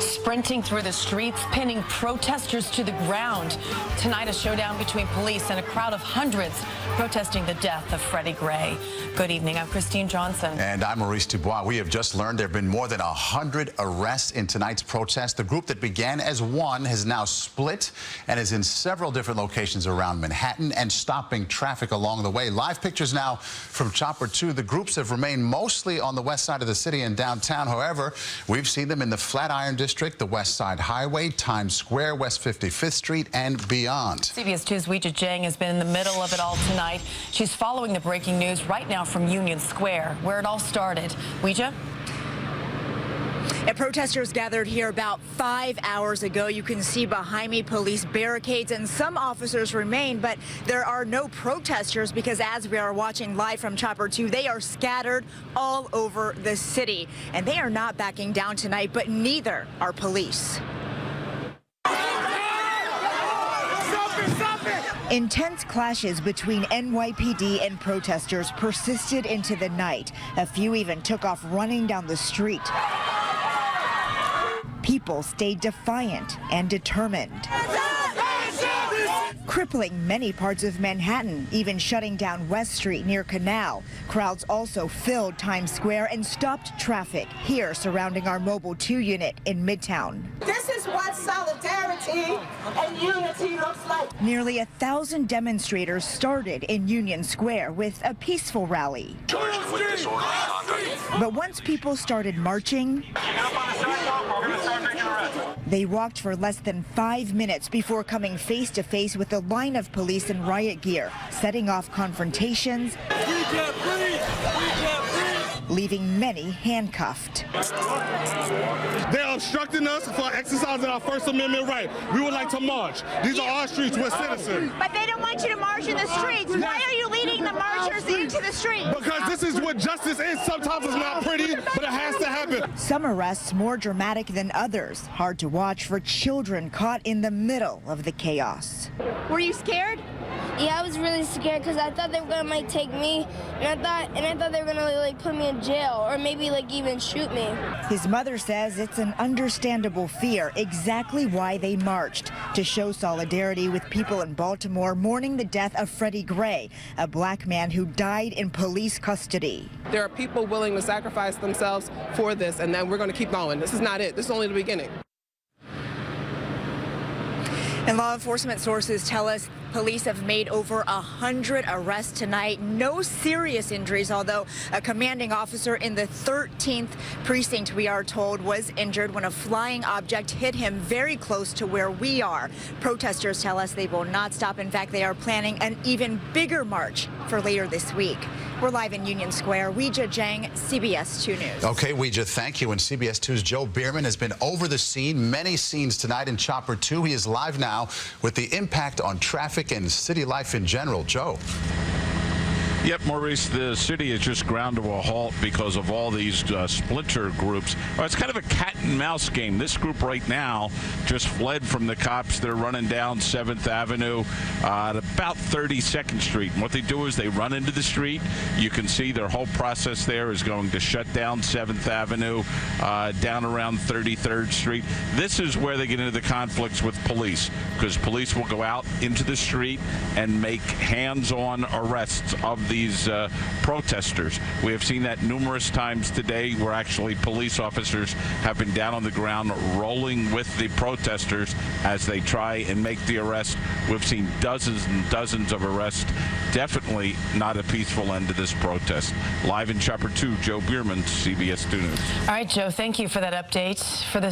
sprinting through the streets, pinning protesters to the ground. Tonight, a showdown between police and a crowd of hundreds protesting the death of Freddie Gray. Good evening. I'm Christine Johnson. And I'm Maurice Dubois. We have just learned there have been more than 100 arrests in tonight's protest. The group that began as one has now split and is in several different locations around Manhattan and stopping traffic along the way. Live pictures now from Chopper 2. The groups have remained mostly on the west side of the city and downtown. However, we've seen them in the Flatiron District, the West Side Highway, Times Square, West 55th Street, and beyond. CBS 2's Weijia Jiang has been in the middle of it all tonight. She's following the breaking news right now from Union Square, where it all started. Weijia? And protesters gathered here about 5 hours ago. You can see behind me police barricades and some officers remain, but there are no protesters because as we are watching live from Chopper 2, they are scattered all over the city. And they are not backing down tonight, but neither are police. Intense clashes between NYPD and protesters persisted into the night. A few even took off running down the street. People stayed defiant and determined, crippling many parts of Manhattan, even shutting down West Street near Canal. Crowds also filled Times Square and stopped traffic here surrounding our Mobile 2 unit in Midtown. This is what solidarity and unity looks like. Nearly 1,000 demonstrators started in Union Square with a peaceful rally. Charged with disorderly conduct. But once people started marching, they walked for less than 5 minutes before coming face to face with a line of police in riot gear, setting off confrontations, leaving many handcuffed. They're obstructing us from exercising our First Amendment right. We would like to march. These are our streets. We're citizens. But they don't want you to march in the streets. Why are you leading the marchers into the streets? Because this is what justice is. Sometimes it's not pretty, but it has to happen. Some arrests more dramatic than others. Hard to watch for children caught in the middle of the chaos. Were you scared? Yeah, I was really scared because I thought they were gonna take me, and I thought they were gonna put me in jail or maybe even shoot me. His mother says it's an understandable fear, exactly why they marched, to show solidarity with people in Baltimore mourning the death of Freddie Gray, a black man who died in police custody. There are people willing to sacrifice themselves for this, and then we're going to keep going. This is not it. This is only the beginning. And law enforcement sources tell us police have made over 100 arrests tonight. No serious injuries, although a commanding officer in the 13th precinct, we are told, was injured when a flying object hit him very close to where we are. Protesters tell us they will not stop. In fact, they are planning an even bigger march for later this week. We're live in Union Square. Weijia Jiang, CBS 2 News. Okay, Weijia, thank you. And CBS 2's Joe Bierman has been over the scene. Many scenes tonight in Chopper 2. He is live now with the impact on traffic and city life in general. Joe. Yep, Maurice, the city is just ground to a halt because of all these splinter groups. Well, it's kind of a cat and mouse game. This group right now just fled from the cops. They're running down 7th Avenue at about 32nd Street. And what they do is they run into the street. You can see their whole process there is going to shut down 7th Avenue, down around 33rd Street. This is where they get into the conflicts with police, because police will go out into the street and make hands-on arrests of these protesters. We have seen that numerous times today where actually police officers have been down on the ground rolling with the protesters as they try and make the arrest. We've seen dozens and dozens of arrests. Definitely not a peaceful end to this protest. Live in Chopper 2, Joe Bierman, CBS 2 News. All right, Joe, thank you for that update. For the